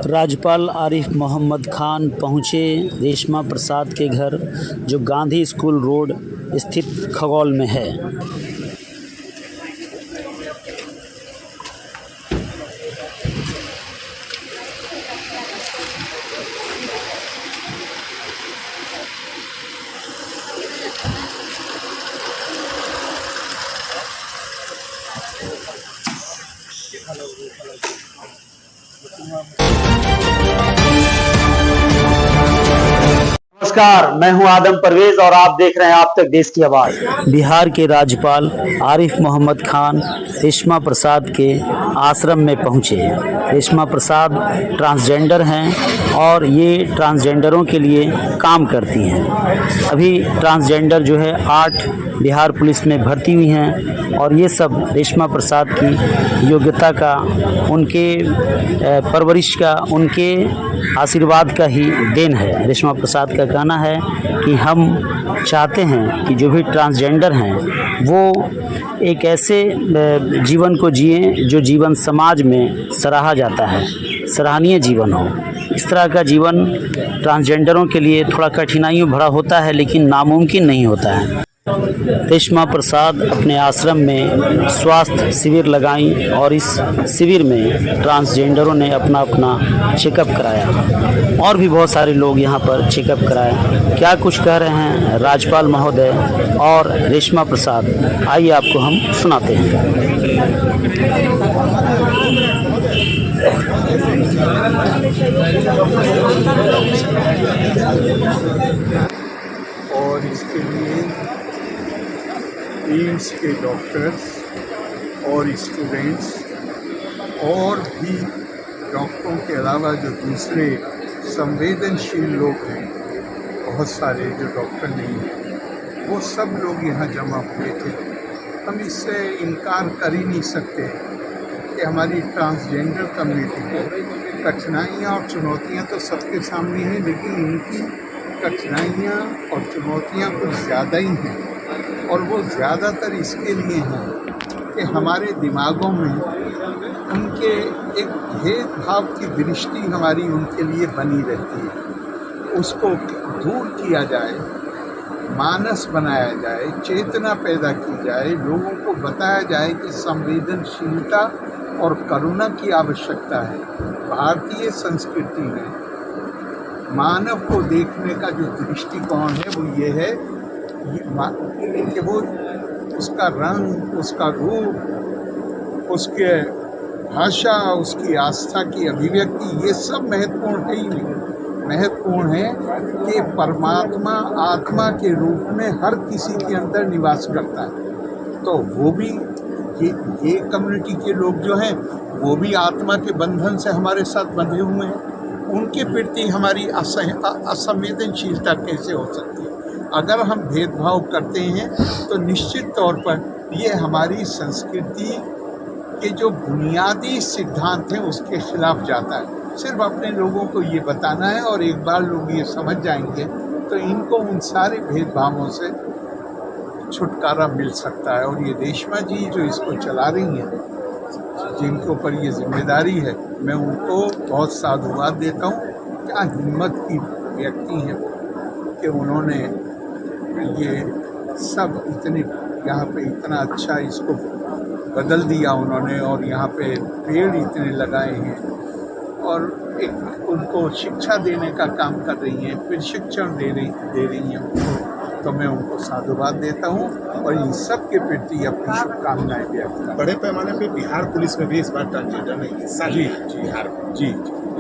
राज्यपाल आरिफ मोहम्मद खान पहुंचे रेशमा प्रसाद के घर, जो गांधी स्कूल रोड स्थित खगौल में है। नमस्कार, मैं हूं आदम परवेज और आप देख रहे हैं आप तक देश की आवाज़। बिहार के राज्यपाल आरिफ मोहम्मद खान रेशमा प्रसाद के आश्रम में पहुंचे। रेशमा प्रसाद ट्रांसजेंडर हैं और ये ट्रांसजेंडरों के लिए काम करती हैं। अभी ट्रांसजेंडर जो है 8 बिहार पुलिस में भर्ती हुई हैं और ये सब रेशमा प्रसाद की योग्यता का, उनके परवरिश का, उनके आशीर्वाद का ही देन है। रेशमा प्रसाद का कहना है कि हम चाहते हैं कि जो भी ट्रांसजेंडर हैं वो एक ऐसे जीवन को जिएं जो जीवन समाज में सराहा जाता है, सराहनीय जीवन हो। इस तरह का जीवन ट्रांसजेंडरों के लिए थोड़ा कठिनाइयों भरा होता है, लेकिन नामुमकिन नहीं होता है। रेशमा प्रसाद अपने आश्रम में स्वास्थ्य शिविर लगाई और इस शिविर में ट्रांसजेंडरों ने अपना अपना चेकअप कराया और भी बहुत सारे लोग यहाँ पर चेकअप कराए। क्या कुछ कह रहे हैं राज्यपाल महोदय और रेशमा प्रसाद, आइए आपको हम सुनाते हैं। और इसके लिए एम्स के डॉक्टर्स और स्टूडेंट्स और भी डॉक्टरों के अलावा जो दूसरे संवेदनशील लोग हैं, बहुत सारे जो डॉक्टर नहीं हैं, वो सब लोग यहाँ जमा हुए थे। हम इससे इनकार कर ही नहीं सकते कि हमारी ट्रांसजेंडर कम्युनिटी को कठिनाइयाँ और चुनौतियाँ तो सबके सामने हैं, लेकिन इनकी कठिनाइयाँ और चुनौतियाँ कुछ ज़्यादा ही हैं। और वो ज़्यादातर इसके लिए हैं कि हमारे दिमागों में उनके एक भेदभाव की दृष्टि हमारी उनके लिए बनी रहती है। उसको दूर किया जाए, मानस बनाया जाए, चेतना पैदा की जाए, लोगों को बताया जाए कि संवेदनशीलता और करुणा की आवश्यकता है। भारतीय संस्कृति में मानव को देखने का जो दृष्टिकोण है वो ये है कि वो उसका रंग, उसका रूप, उसके भाषा, उसकी आस्था की अभिव्यक्ति, ये सब महत्वपूर्ण है ही नहीं। महत्वपूर्ण है कि परमात्मा आत्मा के रूप में हर किसी के अंदर निवास करता है। तो वो भी ये कम्युनिटी के लोग जो हैं वो भी आत्मा के बंधन से हमारे साथ बंधे हुए हैं। उनके प्रति हमारी असंवेदनशीलता कैसे हो सकती है? अगर हम भेदभाव करते हैं तो निश्चित तौर पर ये हमारी संस्कृति के जो बुनियादी सिद्धांत हैं उसके खिलाफ जाता है। सिर्फ अपने लोगों को ये बताना है और एक बार लोग ये समझ जाएंगे तो इनको उन सारे भेदभावों से छुटकारा मिल सकता है। और ये रेशमा जी जो इसको चला रही हैं, जिनके ऊपर ये जिम्मेदारी है, मैं उनको बहुत साधुवाद देता हूँ। क्या हिम्मत की व्यक्ति हैं कि उन्होंने ये सब इतने यहाँ पे इतना अच्छा इसको बदल दिया उन्होंने, और यहाँ पे पेड़ इतने लगाए हैं और एक उनको शिक्षा देने का काम कर रही हैं, प्रशिक्षण दे रही हैं उनको। तो मैं उनको साधुवाद देता हूँ और इन सब के प्रति अपनी शुभकामनाएं व्यक्त करता हूँ। बड़े पैमाने पे बिहार पुलिस में भी इस बार ट्रांसजेंडर ने हिस्सा लिया बिहार में। जी,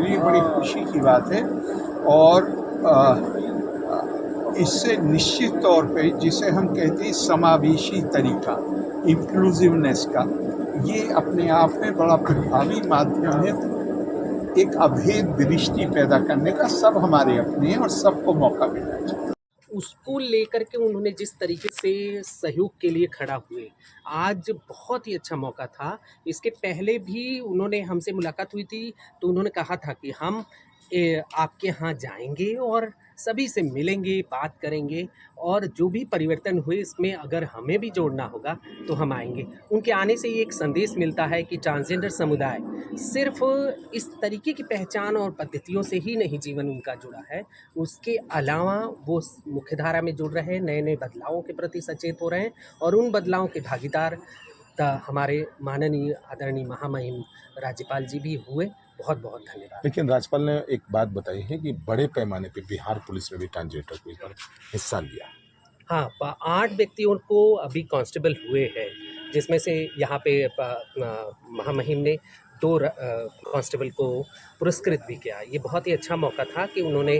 ये बड़ी खुशी की बात है। और इससे निश्चित तौर पे जिसे हम कहते हैं समावेशी तरीका, इंक्लूसिवनेस का, ये अपने आप में बड़ा प्रभावी माध्यम है एक अभेद दृष्टि पैदा करने का। सब हमारे अपने हैं और सबको मौका मिलना चाहिए। उसको लेकर के उन्होंने जिस तरीके से सहयोग के लिए खड़ा हुए, आज बहुत ही अच्छा मौका था। इसके पहले भी उन्होंने हमसे मुलाकात हुई थी तो उन्होंने कहा था कि हम आपके यहाँ जाएंगे और सभी से मिलेंगे, बात करेंगे, और जो भी परिवर्तन हुए इसमें अगर हमें भी जोड़ना होगा तो हम आएंगे। उनके आने से ये एक संदेश मिलता है कि ट्रांसजेंडर समुदाय सिर्फ इस तरीके की पहचान और पद्धतियों से ही नहीं जीवन उनका जुड़ा है, उसके अलावा वो मुख्यधारा में जुड़ रहे हैं, नए नए बदलावों के प्रति सचेत हो रहे हैं, और उन बदलावों के भागीदार हमारे माननीय आदरणीय महामहिम राज्यपाल जी भी हुए। बहुत बहुत धन्यवाद। लेकिन राज्यपाल ने एक बात बताई है कि बड़े पैमाने पे बिहार पुलिस में भी ट्रांसजेंडर को इस बार हिस्सा लिया। हाँ, 8 व्यक्तियों को अभी कांस्टेबल हुए हैं, जिसमें से यहाँ पे महामहिम ने 2 कांस्टेबल को पुरस्कृत भी किया। ये बहुत ही अच्छा मौका था कि उन्होंने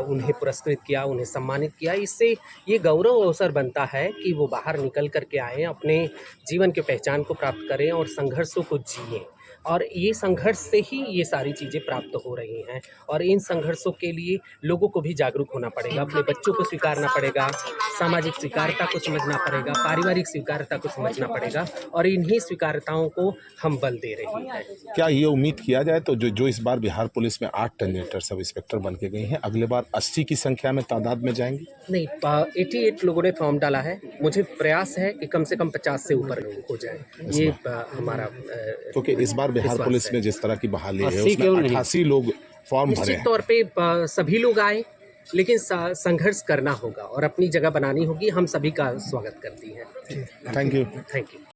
उन्हें पुरस्कृत किया, उन्हें सम्मानित किया। इससे ये गौरव अवसर बनता है कि वो बाहर निकल कर के आएँ, अपने जीवन की पहचान को प्राप्त करें और संघर्षों को जिएँ, और ये संघर्ष से ही ये सारी चीज़ें प्राप्त हो रही हैं। और इन संघर्षों के लिए लोगों को भी जागरूक होना पड़ेगा, अपने बच्चों को स्वीकारना पड़ेगा, सामाजिक स्वीकार्यता को समझना पड़ेगा, पारिवारिक स्वीकार्यता को समझना पड़ेगा, और इन्हीं स्वीकार्यताओं को हम बल दे रहे हैं। क्या ये उम्मीद किया जाए तो जो इस बार बिहार पुलिस में 8 ट्रांसजेंडर सब इंस्पेक्टर बन के गए हैं, अगले बार 80 की संख्या में तादाद में जाएंगे? नहीं, 88 लोगों ने फॉर्म डाला है। मुझे प्रयास है कि कम से कम 50 से ऊपर लोग हो जाए। ये हमारा क्योंकि इस बार बिहार विश्वास पुलिस है। में जिस तरह की बहाली है 80 उसमें क्यों नहीं? 88 लोग फॉर्म भरे निश्चित हैं। तौर पे सभी लोग आए, लेकिन संघर्ष करना होगा और अपनी जगह बनानी होगी। हम सभी का स्वागत करती हैं। Thank you. Thank you.